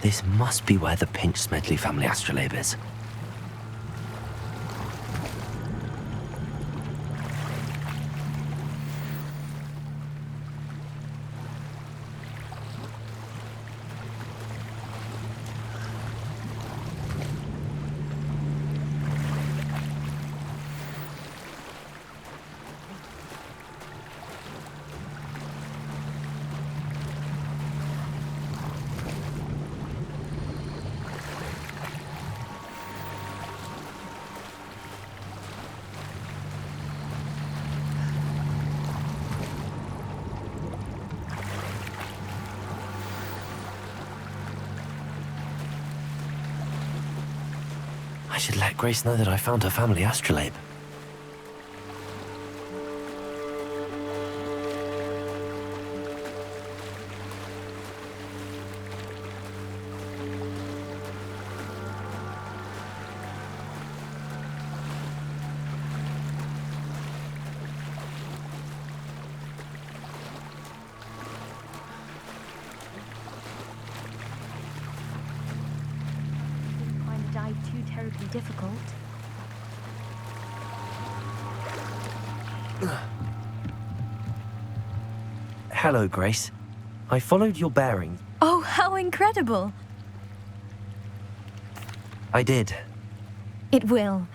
This must be where the Pinch-Smedley family astrolabe is. I should let Grace know that I found her family astrolabe. Too terribly difficult. Hello, Grace. I followed your bearing. Oh, how incredible! I did. It will.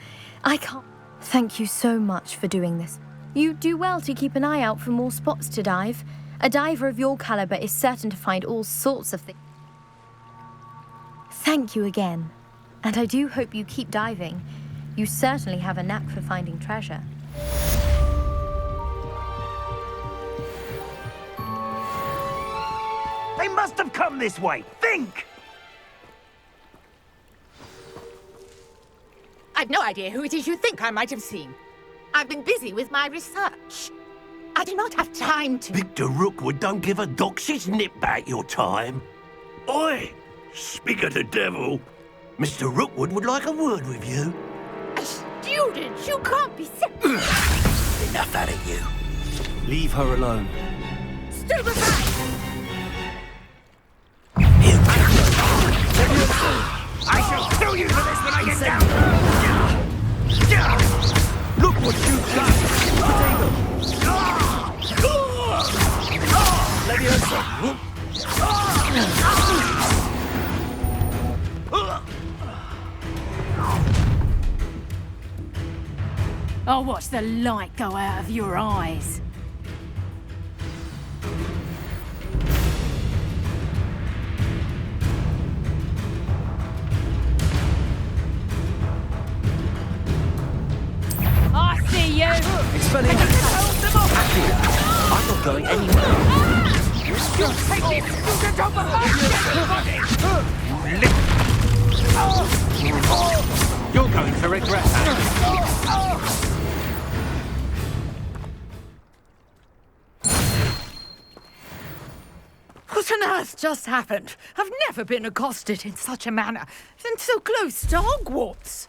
I can't... Thank you so much for doing this. You do well to keep an eye out for more spots to dive. A diver of your caliber is certain to find all sorts of things. Thank you again. And I do hope you keep diving. You certainly have a knack for finding treasure. They must have come this way! Think! I've no idea who it is you think I might have seen. I've been busy with my research. I do not have time to... Victor Rookwood don't give a doxy's nip back your time. Oi! Speak of the devil. Mr. Rookwood would like a word with you. A student? You can't be sick. Enough out of you. Leave her alone. Stand aside! I shall kill you for this when I get down! Look what you've done! I'll watch the light go out of your eyes. I see you! Expelling. I'm not going anywhere. You take this! You get over You're going to regret that. What on earth just happened? I've never been accosted in such a manner, and so close to Hogwarts.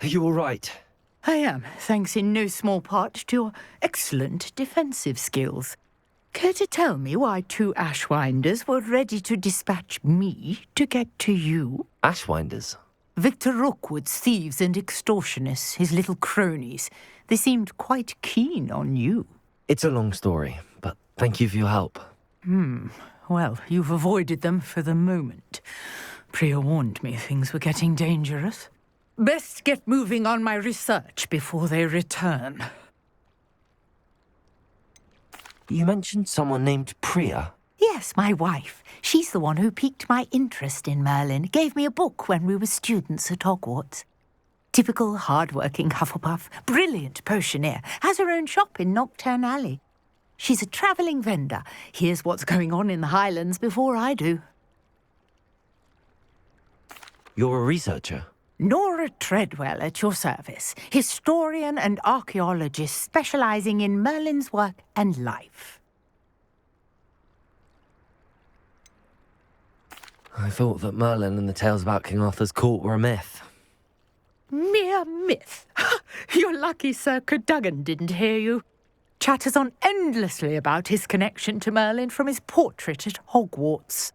Are you all right? I am, thanks in no small part to your excellent defensive skills. Care to tell me why two Ashwinders were ready to dispatch me to get to you? Ashwinders? Victor Rookwood's thieves and extortionists, his little cronies. They seemed quite keen on you. It's a long story, but thank you for your help. Well, you've avoided them for the moment. Priya warned me things were getting dangerous. Best get moving on my research before they return. You mentioned someone named Priya. Yes, my wife. She's the one who piqued my interest in Merlin. Gave me a book when we were students at Hogwarts. Typical hard-working Hufflepuff. Brilliant potioneer. Has her own shop in Knockturn Alley. She's a travelling vendor. Hears what's going on in the Highlands before I do. You're a researcher? Nora Treadwell at your service. Historian and archaeologist specialising in Merlin's work and life. I thought that Merlin and the tales about King Arthur's court were a myth. Mere myth. You're lucky Sir Cadogan didn't hear you. Chatters on endlessly about his connection to Merlin from his portrait at Hogwarts.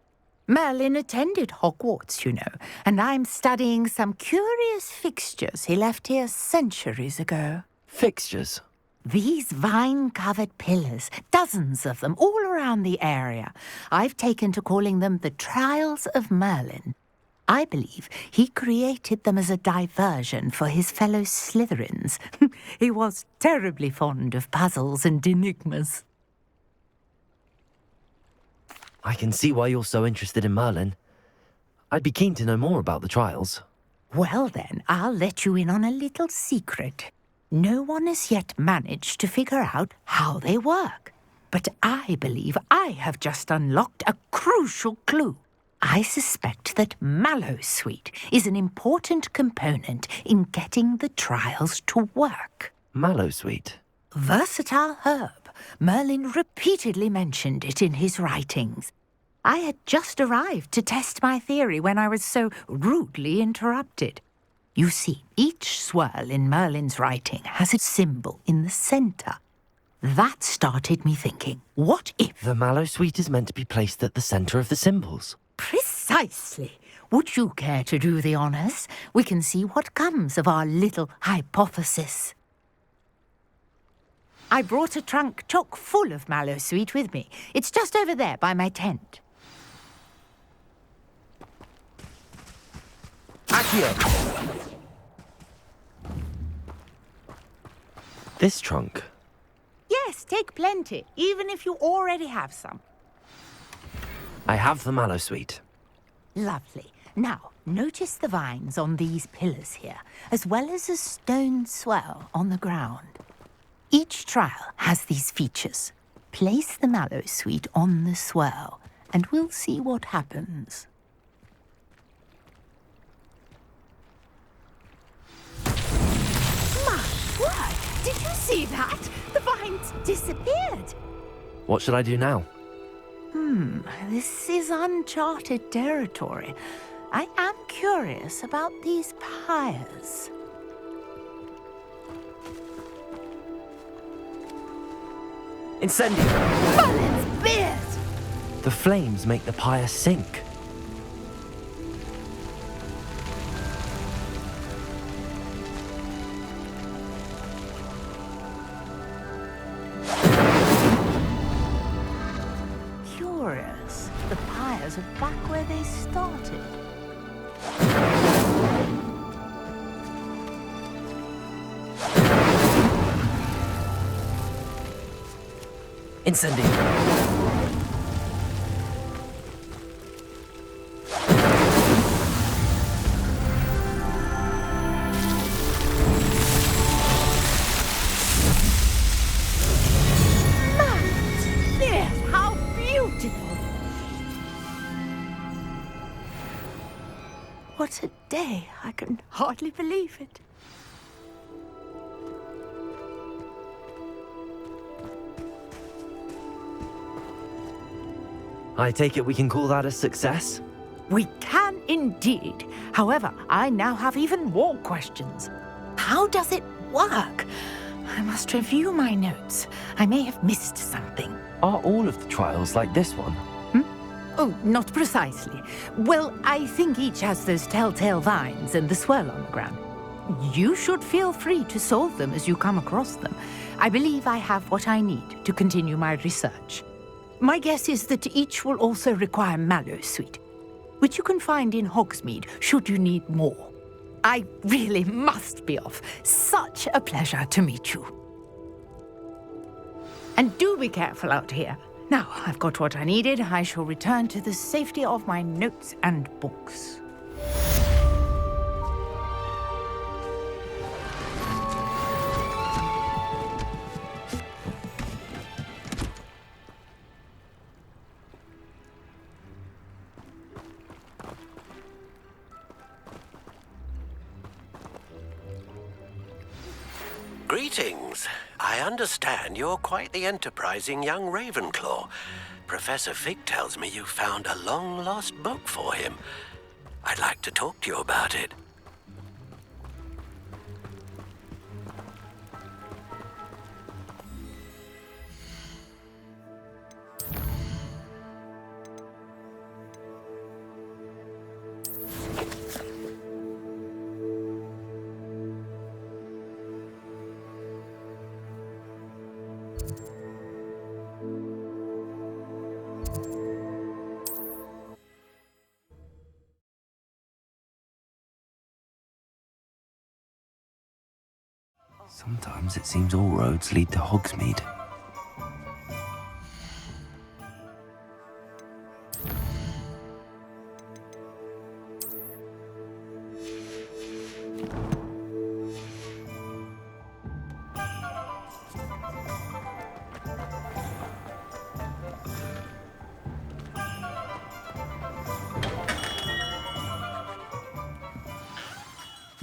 Merlin attended Hogwarts, you know, and I'm studying some curious fixtures he left here centuries ago. Fixtures? These vine-covered pillars, dozens of them, all around the area. I've taken to calling them the Trials of Merlin. I believe he created them as a diversion for his fellow Slytherins. He was terribly fond of puzzles and enigmas. I can see why you're so interested in Merlin. I'd be keen to know more about the trials. Well then, I'll let you in on a little secret. No one has yet managed to figure out how they work. But I believe I have just unlocked a crucial clue. I suspect that Mallowsweet is an important component in getting the trials to work. Mallowsweet? Versatile herb. Merlin repeatedly mentioned it in his writings. I had just arrived to test my theory when I was so rudely interrupted. You see, each swirl in Merlin's writing has a symbol in the centre. That started me thinking, what if... The Mallowsweet is meant to be placed at the centre of the symbols. Precisely. Would you care to do the honours? We can see what comes of our little hypothesis. I brought a trunk chock full of Mallowsweet with me. It's just over there by my tent. Accio! This trunk? Yes, take plenty, even if you already have some. I have the Mallowsweet. Lovely. Now, notice the vines on these pillars here, as well as a stone swell on the ground. Each trial has these features. Place the Mallowsweet on the swell, and we'll see what happens. My word! Did you see that? The vines disappeared. What should I do now? This is uncharted territory. I am curious about these pyres. Incendio! Merlin's beard! The flames make the pyre sink. Curious. The pyres are back where they started. Incendio! Yes, how beautiful! What a day! I can hardly believe it. I take it we can call that a success? We can indeed. However, I now have even more questions. How does it work? I must review my notes. I may have missed something. Are all of the trials like this one? Oh, not precisely. Well, I think each has those telltale vines and the swirl on the ground. You should feel free to solve them as you come across them. I believe I have what I need to continue my research. My guess is that each will also require Mallowsweet, which you can find in Hogsmeade should you need more. I really must be off. Such a pleasure to meet you. And do be careful out here. Now, I've got what I needed. I shall return to the safety of my notes and books. Greetings. I understand you're quite the enterprising young Ravenclaw. Professor Fig tells me you found a long-lost book for him. I'd like to talk to you about it. Sometimes it seems all roads lead to Hogsmeade.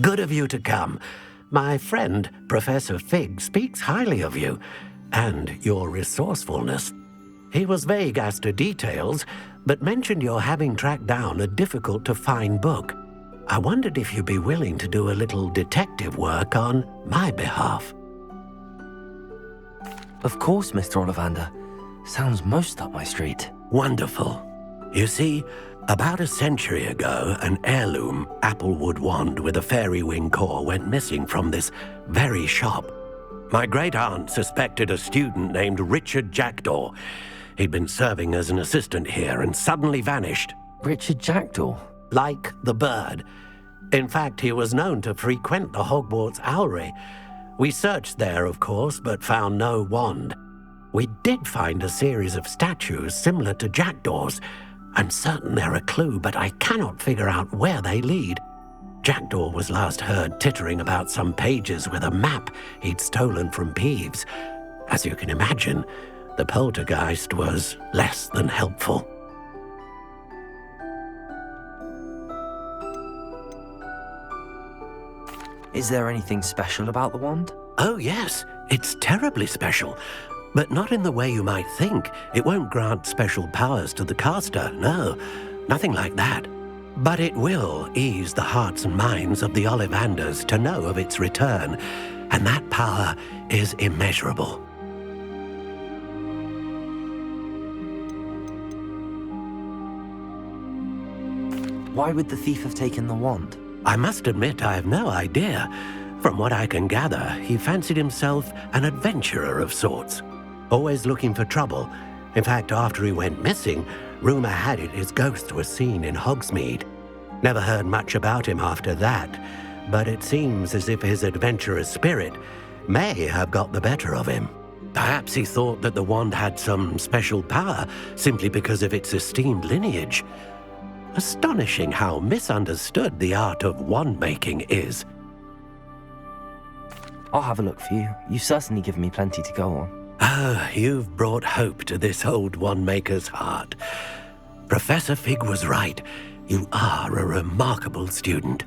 Good of you to come. My friend, Professor Fig, speaks highly of you and your resourcefulness. He was vague as to details, but mentioned your having tracked down a difficult-to-find book. I wondered if you'd be willing to do a little detective work on my behalf. Of course, Mr. Ollivander. Sounds most up my street. Wonderful. You see, about a century ago, an heirloom applewood wand with a fairy wing core went missing from this very shop. My great-aunt suspected a student named Richard Jackdaw. He'd been serving as an assistant here and suddenly vanished. Richard Jackdaw? Like the bird. In fact, he was known to frequent the Hogwarts Owlery. We searched there, of course, but found no wand. We did find a series of statues similar to Jackdaw's. I'm certain they're a clue, but I cannot figure out where they lead. Jackdaw was last heard tittering about some pages with a map he'd stolen from Peeves. As you can imagine, the poltergeist was less than helpful. Is there anything special about the wand? Oh yes, it's terribly special. But not in the way you might think. It won't grant special powers to the caster, no. Nothing like that. But it will ease the hearts and minds of the Ollivanders to know of its return, and that power is immeasurable. Why would the thief have taken the wand? I must admit I have no idea. From what I can gather, he fancied himself an adventurer of sorts. Always looking for trouble. In fact, after he went missing, rumor had it his ghost was seen in Hogsmeade. Never heard much about him after that, but it seems as if his adventurous spirit may have got the better of him. Perhaps he thought that the wand had some special power simply because of its esteemed lineage. Astonishing how misunderstood the art of wand-making is. I'll have a look for you. You've certainly given me plenty to go on. Ah, you've brought hope to this old wand-maker's heart. Professor Fig was right. You are a remarkable student.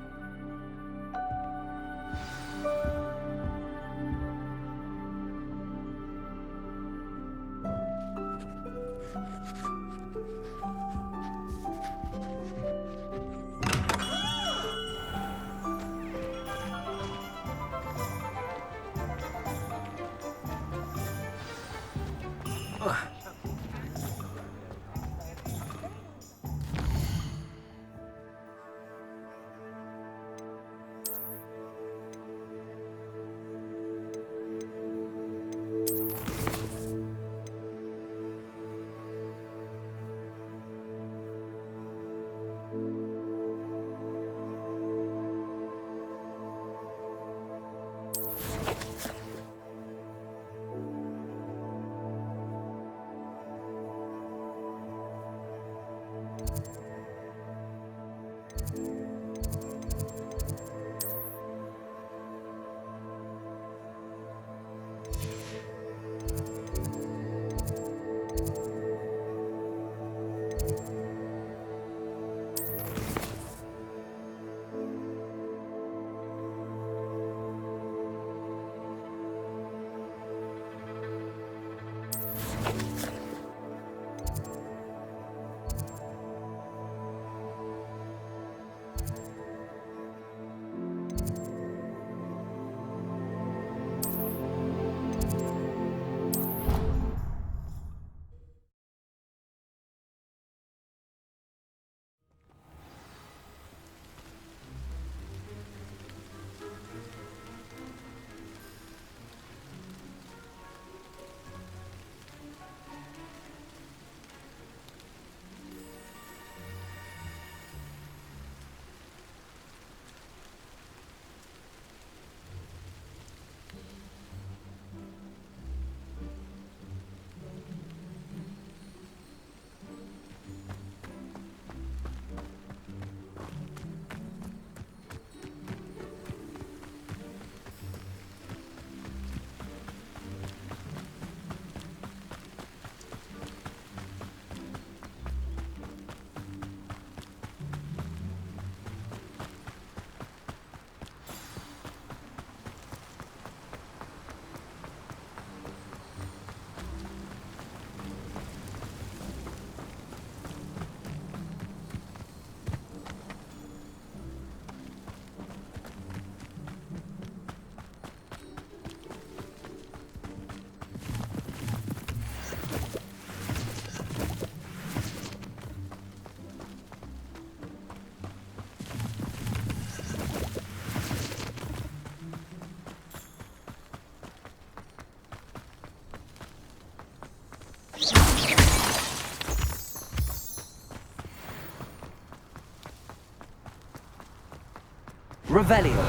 Revelio.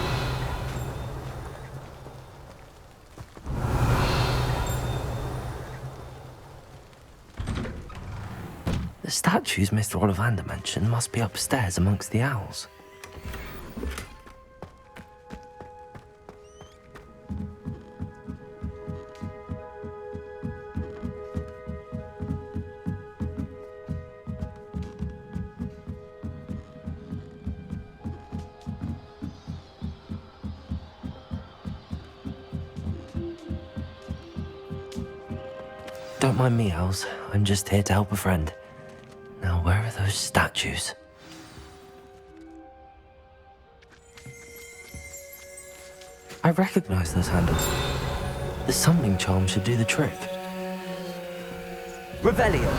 The statues Mr. Ollivander mentioned must be upstairs amongst the owls. Don't mind me, owls. I'm just here to help a friend. Now, where are those statues? I recognize those handles. The summoning charm should do the trick. Revelio!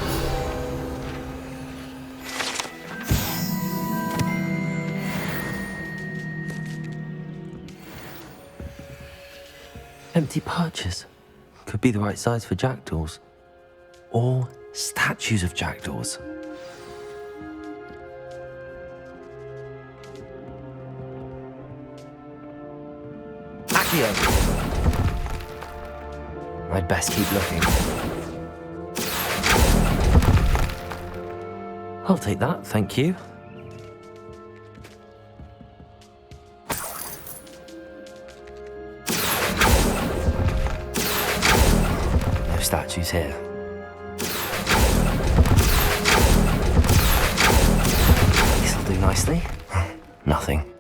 Empty perches. Could be the right size for jackdaws. Or statues of jackdaws. Accio! I'd best keep looking. I'll take that, thank you. No statues here. This'll do nicely. Nothing.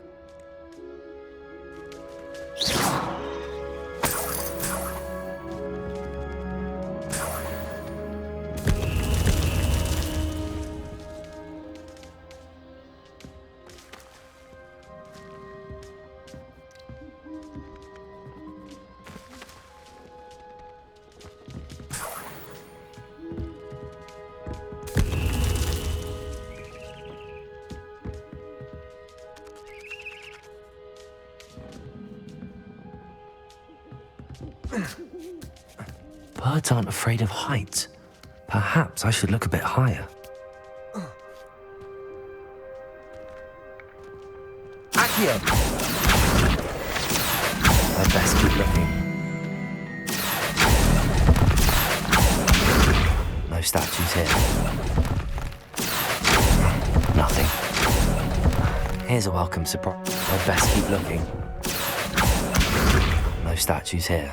Birds aren't afraid of heights. Perhaps I should look a bit higher. Accio! I'd best keep looking. No statues here. Nothing. Here's a welcome surprise. I'd best keep looking. No statues here.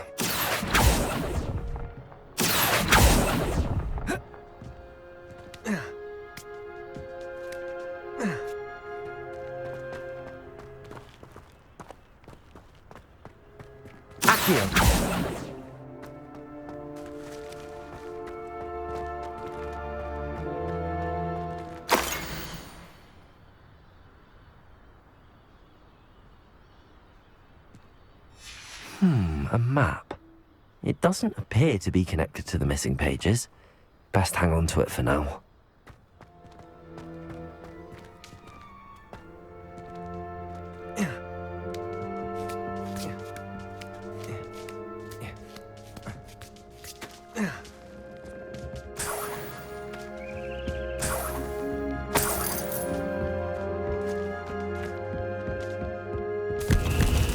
A map. It doesn't appear to be connected to the missing pages. Best hang on to it for now.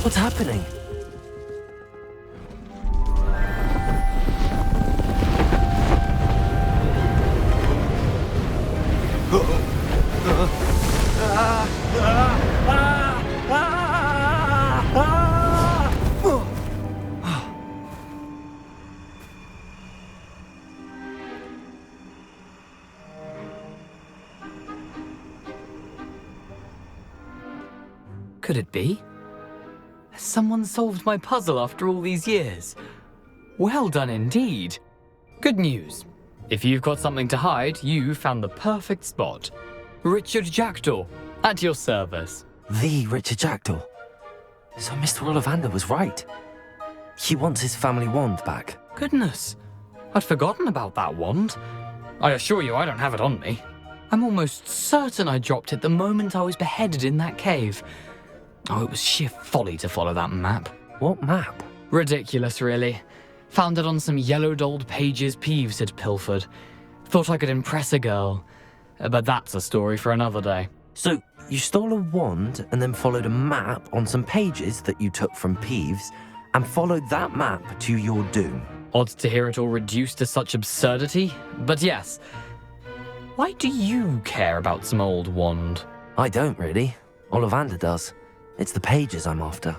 What's happening? Could it be? Has someone solved my puzzle after all these years? Well done indeed. Good news. If you've got something to hide, you found the perfect spot. Richard Jackdaw, at your service. The Richard Jackdaw. So Mr. Ollivander was right. He wants his family wand back. Goodness, I'd forgotten about that wand. I assure you I don't have it on me. I'm almost certain I dropped it the moment I was beheaded in that cave. Oh, it was sheer folly to follow that map. What map? Ridiculous, really. Found it on some yellowed old pages Peeves had pilfered. Thought I could impress a girl. But that's a story for another day. So, you stole a wand and then followed a map on some pages that you took from Peeves and followed that map to your doom. Odd to hear it all reduced to such absurdity, but yes. Why do you care about some old wand? I don't really. Ollivander does. It's the pages I'm after.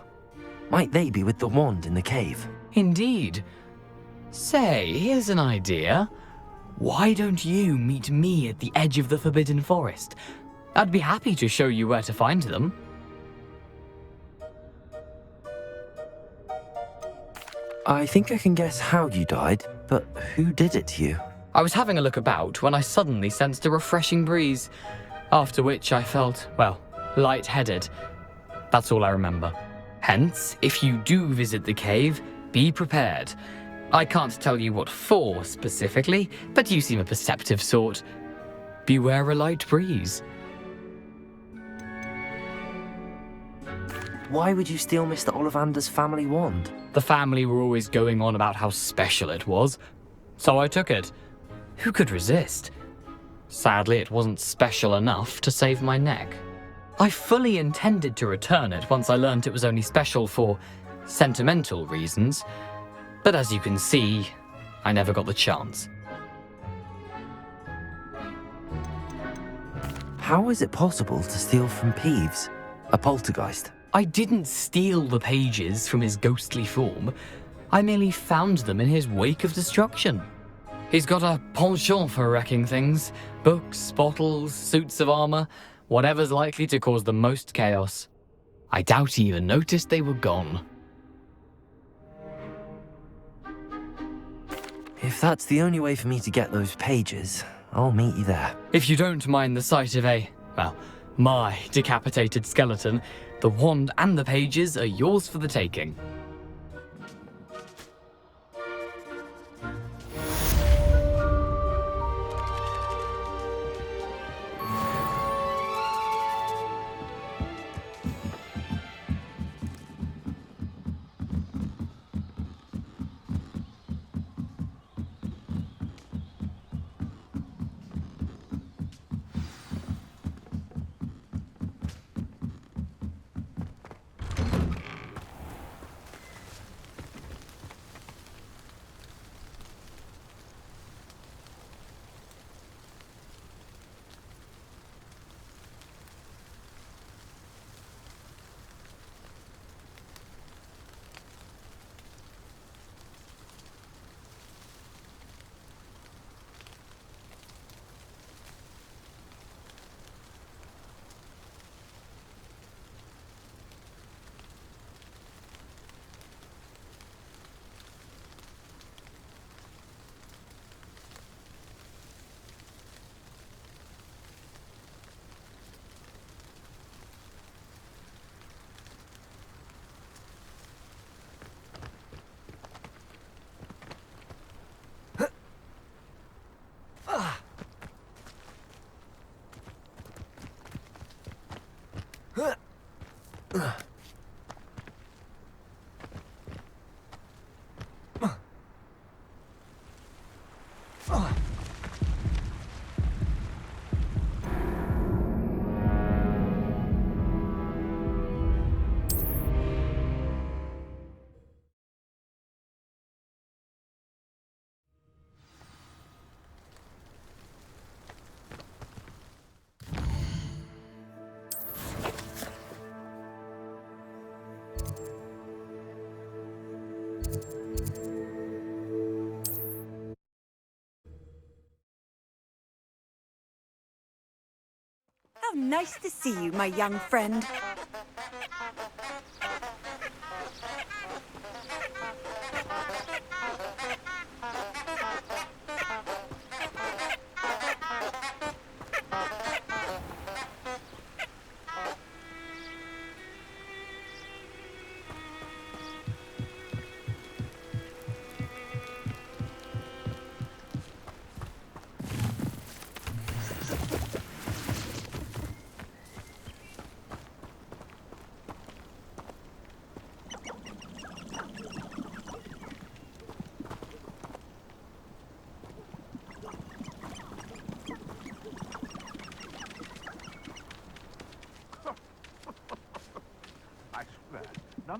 Might they be with the wand in the cave? Indeed. Say, here's an idea. Why don't you meet me at the edge of the Forbidden Forest? I'd be happy to show you where to find them. I think I can guess how you died, but who did it to you? I was having a look about when I suddenly sensed a refreshing breeze, after which I felt, well, lightheaded. That's all I remember. Hence, if you do visit the cave, be prepared. I can't tell you what for specifically, but you seem a perceptive sort. Beware a light breeze. Why would you steal Mr. Ollivander's family wand? The family were always going on about how special it was, so I took it. Who could resist? Sadly, it wasn't special enough to save my neck. I fully intended to return it once I learned it was only special for sentimental reasons, but as you can see, I never got the chance. How is it possible to steal from Peeves, a poltergeist? I didn't steal the pages from his ghostly form. I merely found them in his wake of destruction. He's got a penchant for wrecking things. Books, bottles, suits of armor, whatever's likely to cause the most chaos. I doubt he even noticed they were gone. If that's the only way for me to get those pages, I'll meet you there. If you don't mind the sight of my decapitated skeleton, the wand and the pages are yours for the taking. How nice to see you, my young friend.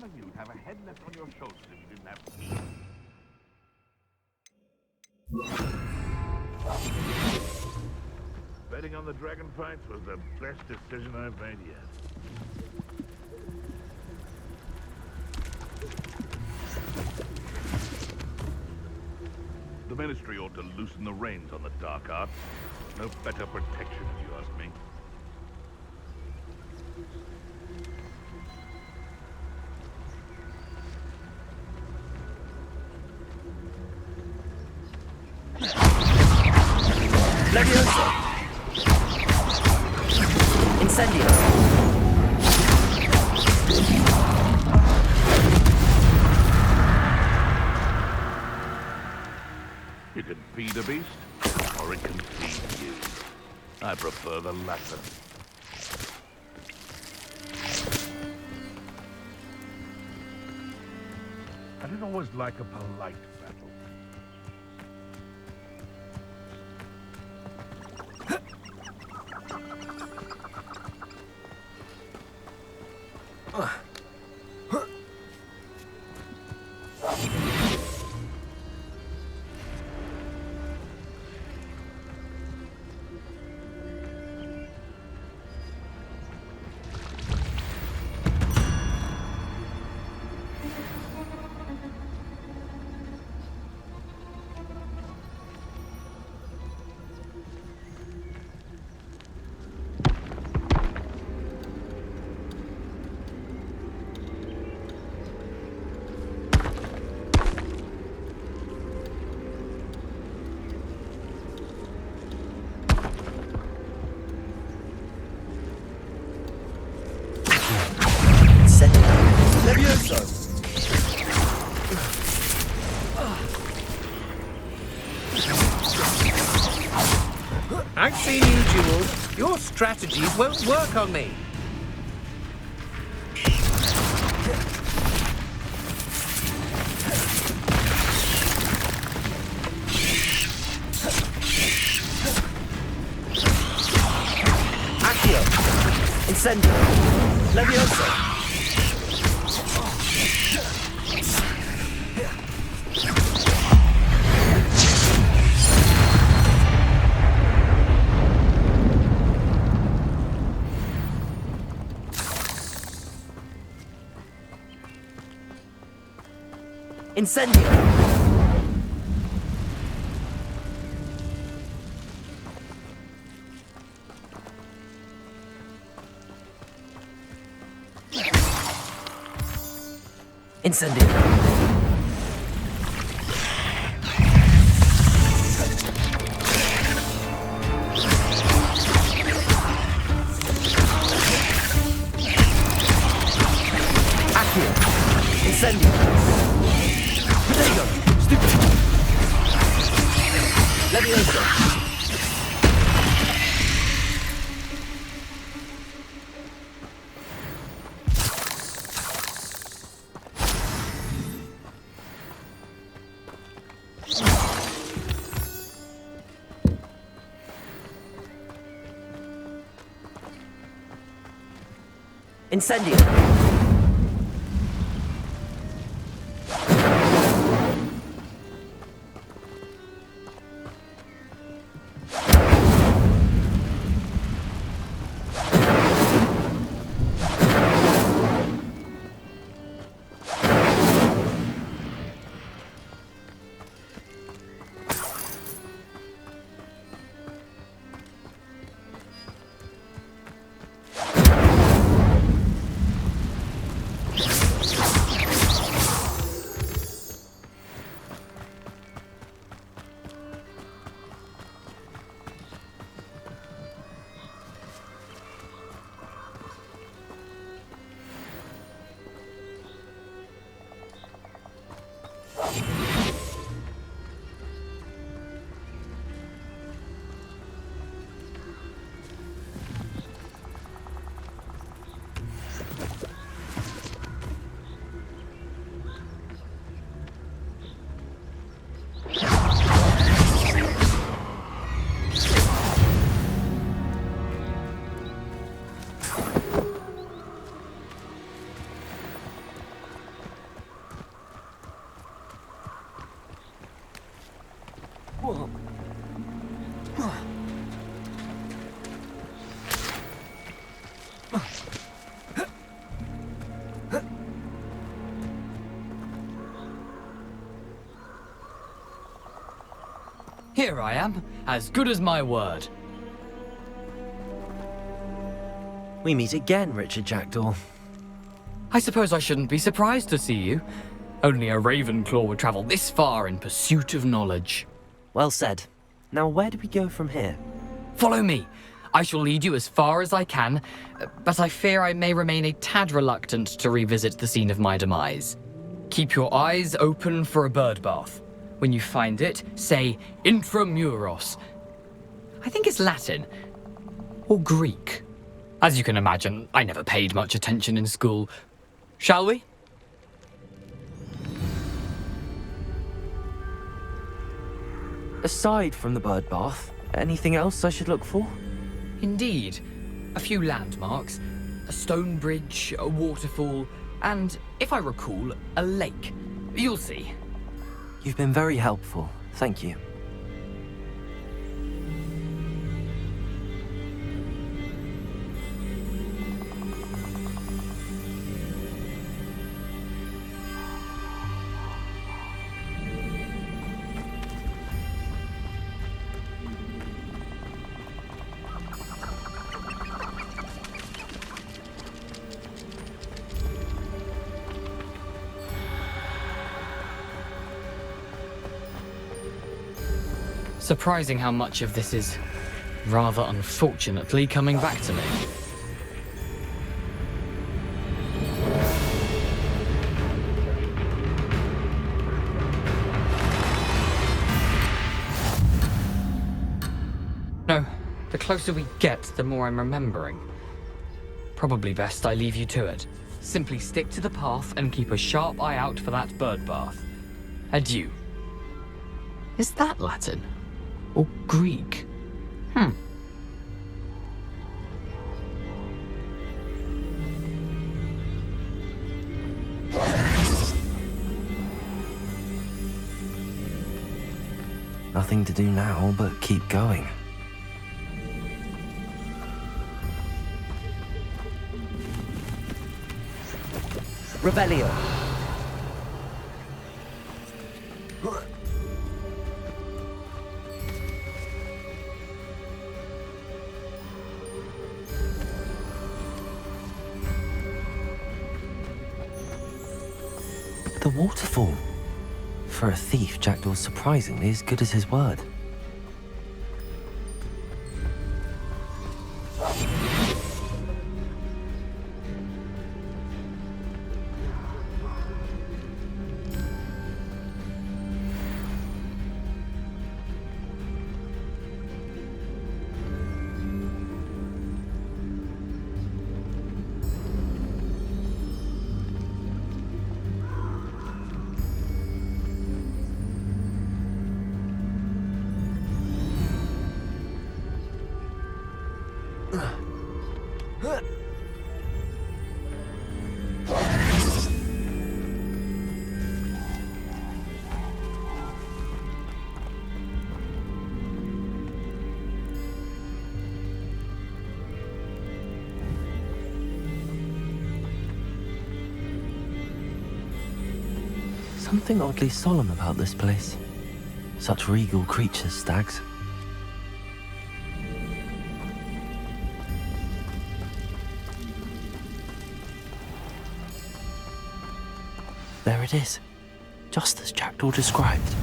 None of you'd have a head left on your shoulders if you didn't have teeth. Betting on the dragon fights was the best decision I've made yet. The Ministry ought to loosen the reins on the dark arts. No better protection, if you ask me. Levioso! Incendio! You can feed a beast, or it can feed you. I prefer the latter. I didn't always like a polite battle. Levioso! I've seen you duel. Your strategies won't work on me. Accio! Incendio! Levioso! Incendio! Incendio! Accio! Incendio! Prego! Stupid! Levioso! Incendio! Here I am, as good as my word. We meet again, Richard Jackdaw. I suppose I shouldn't be surprised to see you. Only a Ravenclaw would travel this far in pursuit of knowledge. Well said. Now where do we go from here? Follow me. I shall lead you as far as I can, but I fear I may remain a tad reluctant to revisit the scene of my demise. Keep your eyes open for a bird bath. When you find it, say intramuros. I think it's Latin. Or Greek. As you can imagine, I never paid much attention in school. Shall we? Aside from the bird bath, anything else I should look for? Indeed. A few landmarks. A stone bridge, a waterfall, and, if I recall, a lake. You'll see. You've been very helpful. Thank you. Surprising how much of this is, rather unfortunately, coming back to me. No, the closer we get, the more I'm remembering. Probably best I leave you to it. Simply stick to the path and keep a sharp eye out for that bird bath. Adieu. Is that Latin? Or Greek? Nothing to do now but keep going. Rebellion! The waterfall. For a thief, Jackdaw's surprisingly as good as his word. Something oddly solemn about this place. Such regal creatures, stags. There it is, just as Jackdaw described.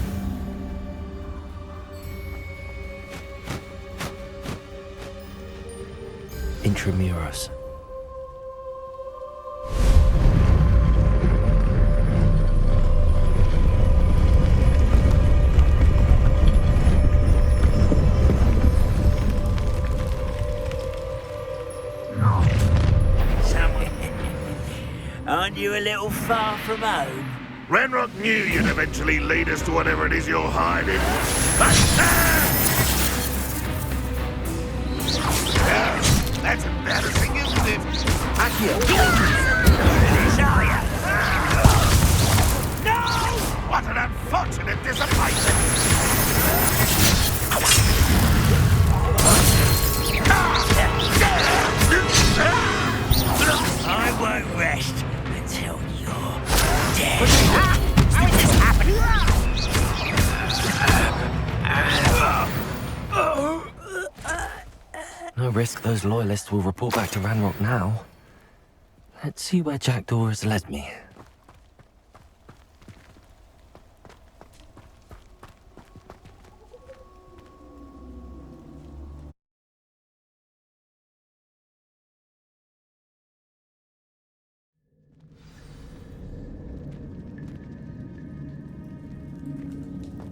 Intramuros. Aren't you a little far from home? Renrock knew you'd eventually lead us to whatever it is you're hiding. That's embarrassing, isn't it? No! What an unfortunate disappointment! those loyalists will report back to Ranrock now. Let's see where Jackdaw has led me.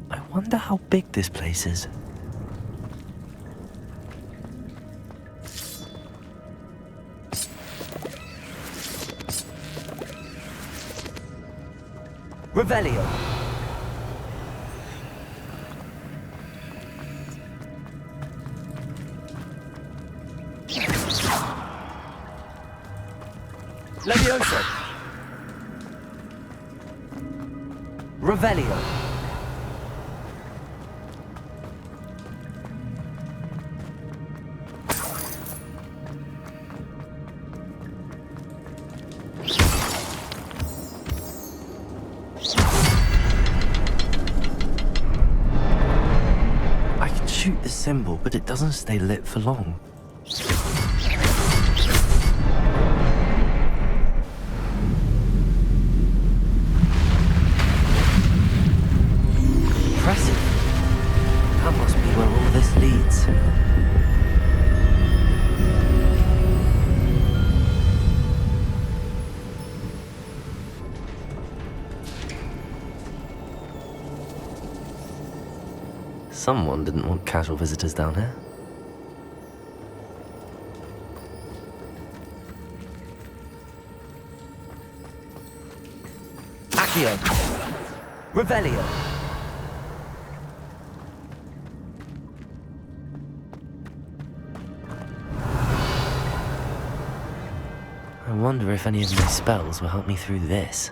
I wonder how big this place is. Revelio. Levioso. Revelio. I can shoot the symbol, but it doesn't stay lit for long. Impressive. That must be where all this leads. Someone didn't want casual visitors down here. Accio. Revelio. I wonder if any of my spells will help me through this.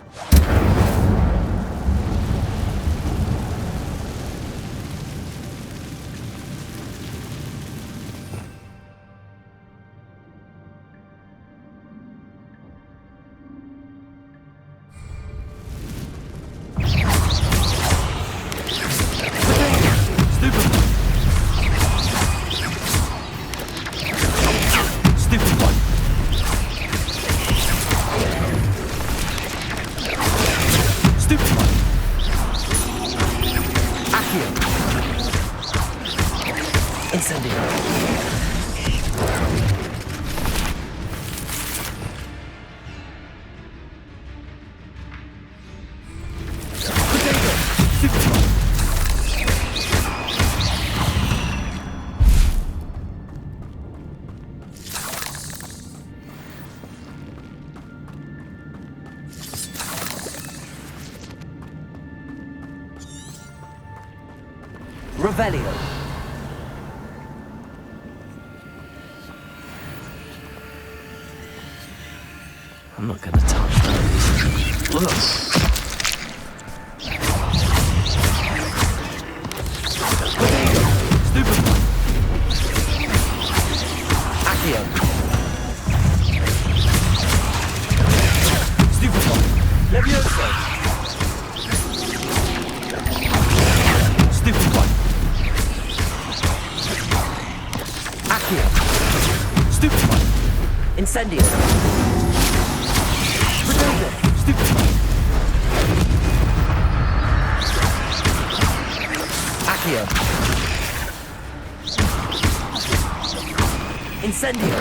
Revelio. I'm not gonna touch those. Look. Incendio. Accio. Incendio.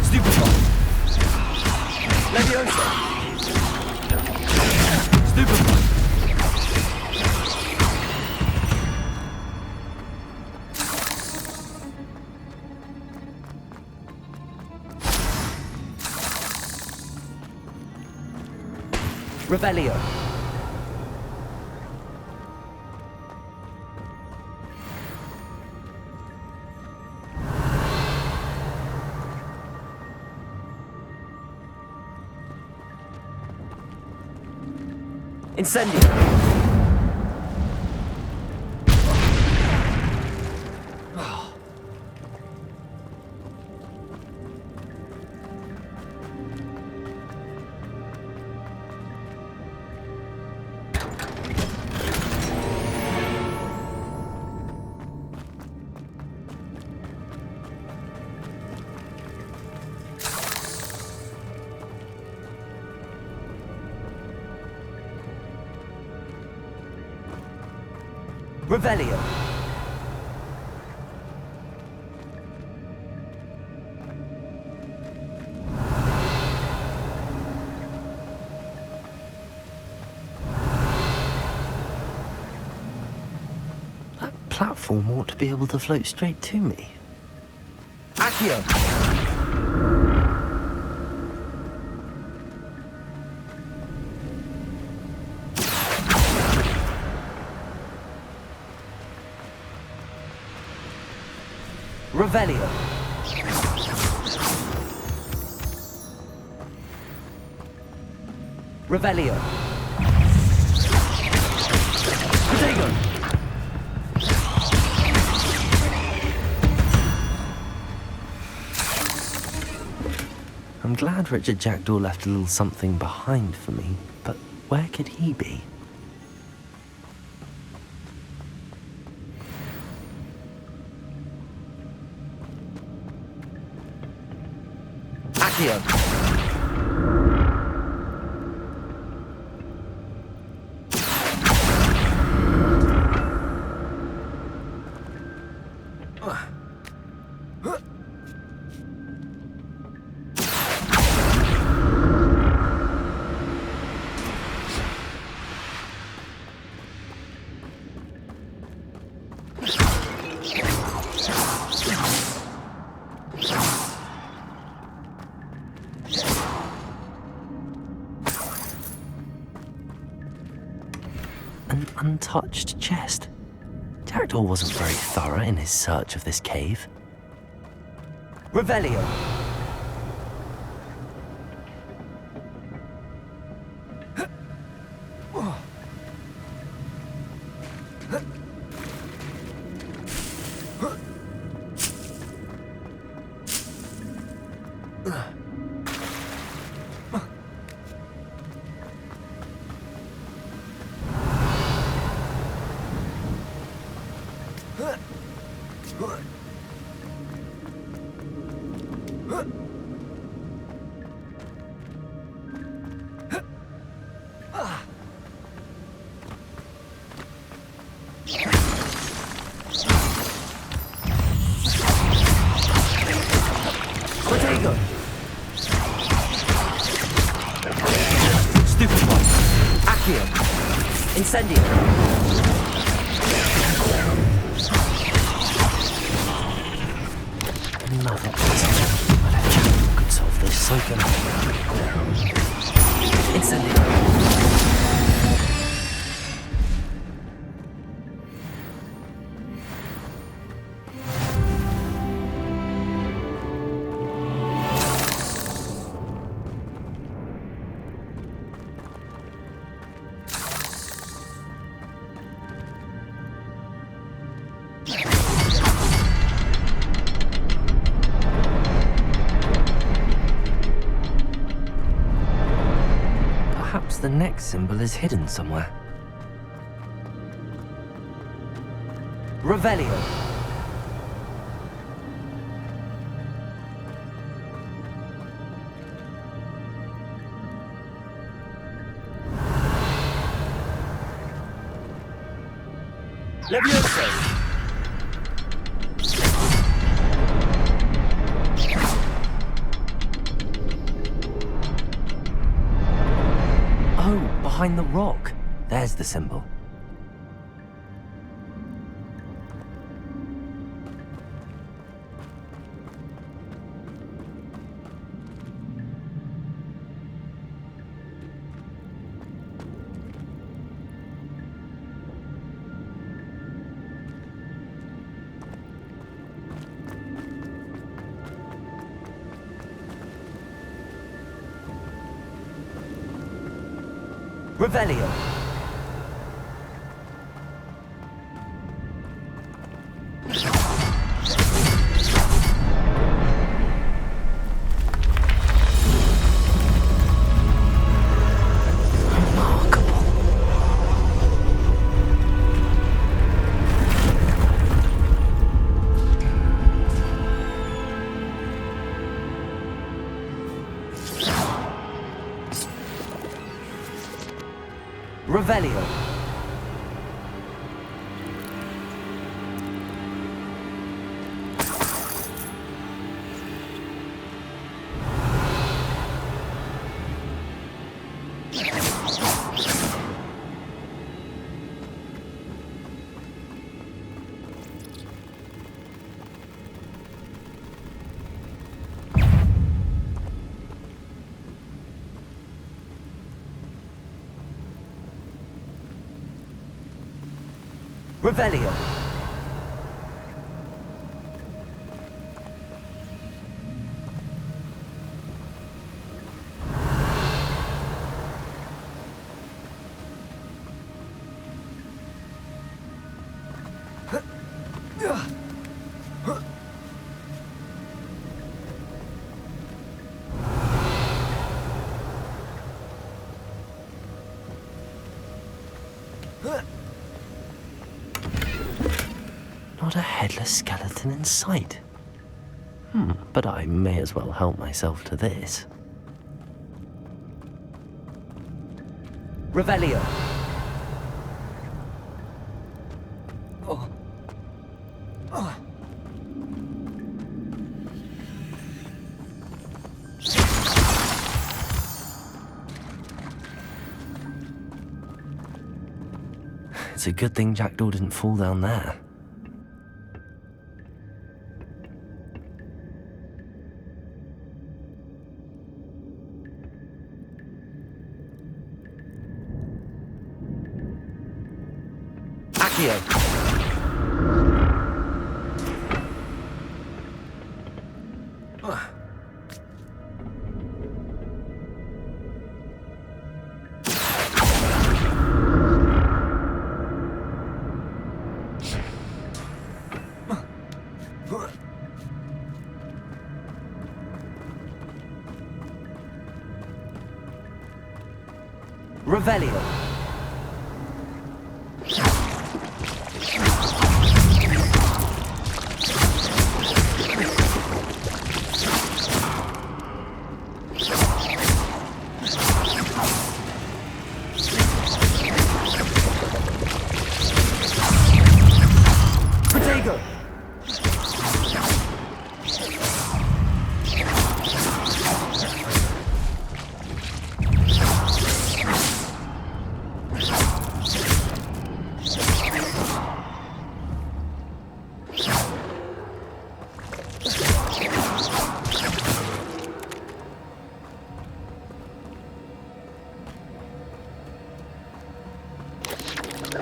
Stupefy. Levioso. Stupefy. Revelio. Incendio. Revelio. That platform ought to be able to float straight to me. Accio. Revelio. Revelio. Protego. I'm glad Richard Jackdaw left a little something behind for me, but where could he be? Accio. An untouched chest. Jackdaw wasn't very thorough in his search of this cave. Revelio. Protego. Stupid one. Accio. Incendio. Another puzzle. But a Jackdaw could solve this, so can I. Incendio. Perhaps the next symbol is hidden somewhere. Revelio. Levioso. Oh, behind the rock. There's the symbol. Revelio. Revelio. Revelio. Not a headless skeleton in sight. But I may as well help myself to this. Revelio. Oh. Oh. It's a good thing Jackdaw didn't fall down there. Accio. Revelio.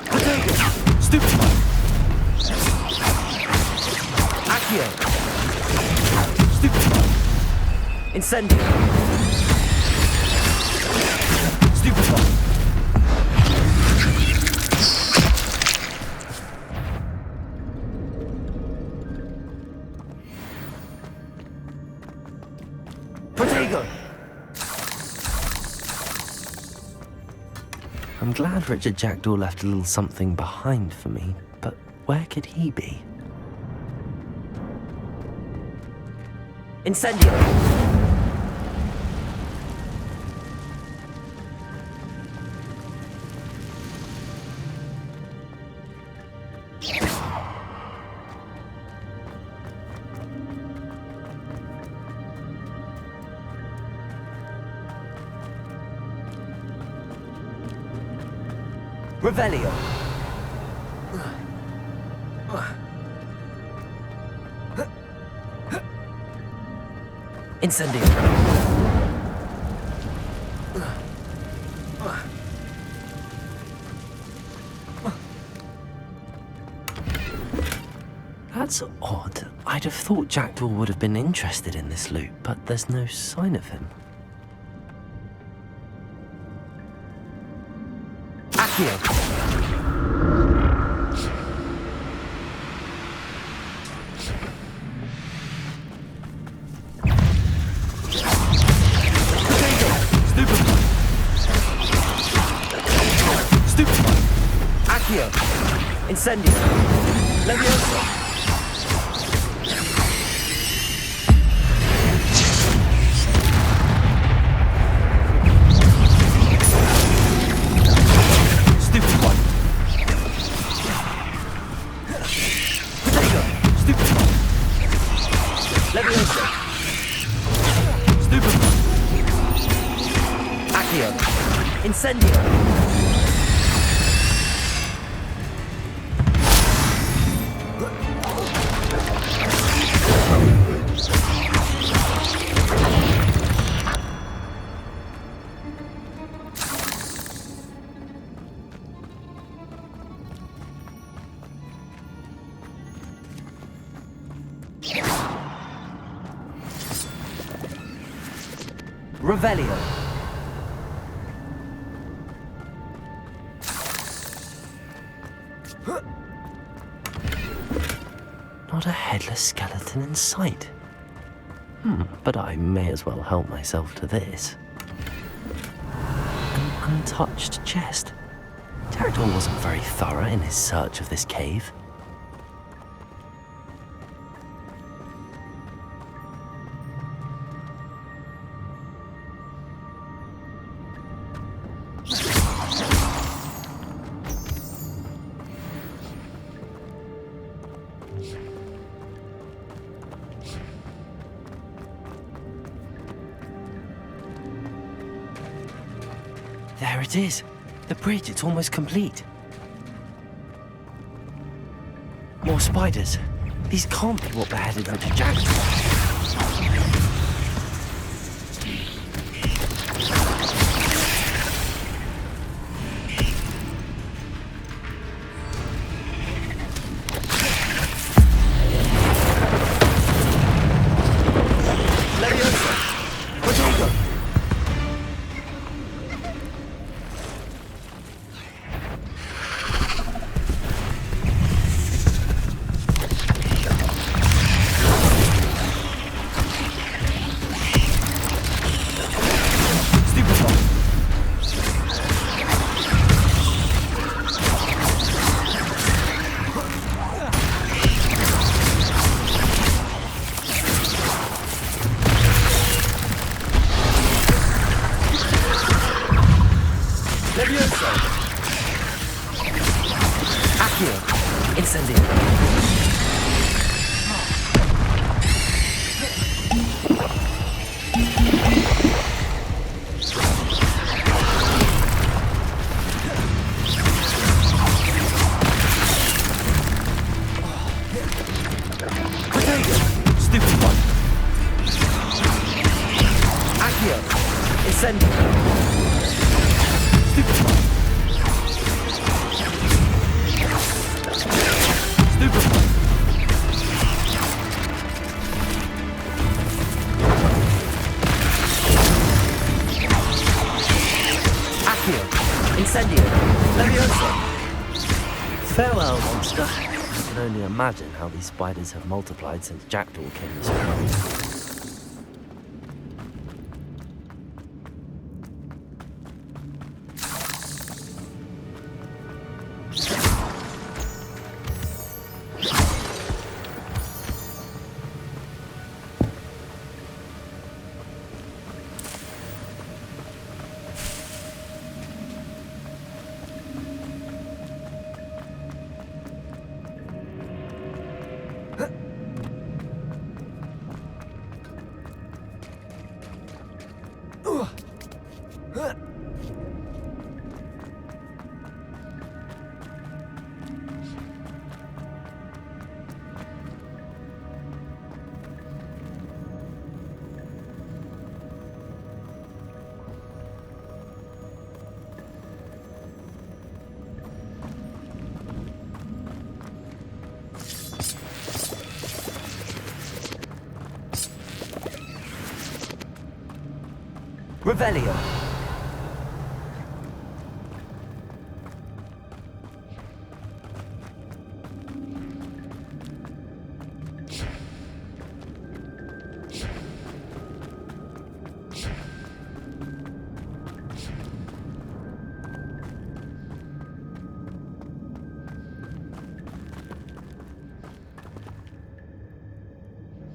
Protego. Stupefy. Accio. Stupefy. Incendio. Stupefy. Protego. I'm glad Richard Jackdaw left a little something behind for me, but where could he be? Incendio. Revelio. Incendio. That's odd. I'd have thought Jackdaw would have been interested in this loot, but there's no sign of him. Accio. Accio. Incendio. Leviosa. Stupid one. Potato. Stupid one. Leviosa. Stupid one. Accio. Incendio. Revelio. Not a headless skeleton in sight. But I may as well help myself to this. An untouched chest. Jackdaw wasn't very thorough in his search of this cave. There it is. The bridge, it's almost complete. More spiders. These can't be what beheaded Richard Jackdaw. Farewell, monster. I can only imagine how these spiders have multiplied since Jackdaw came this way. Revelio.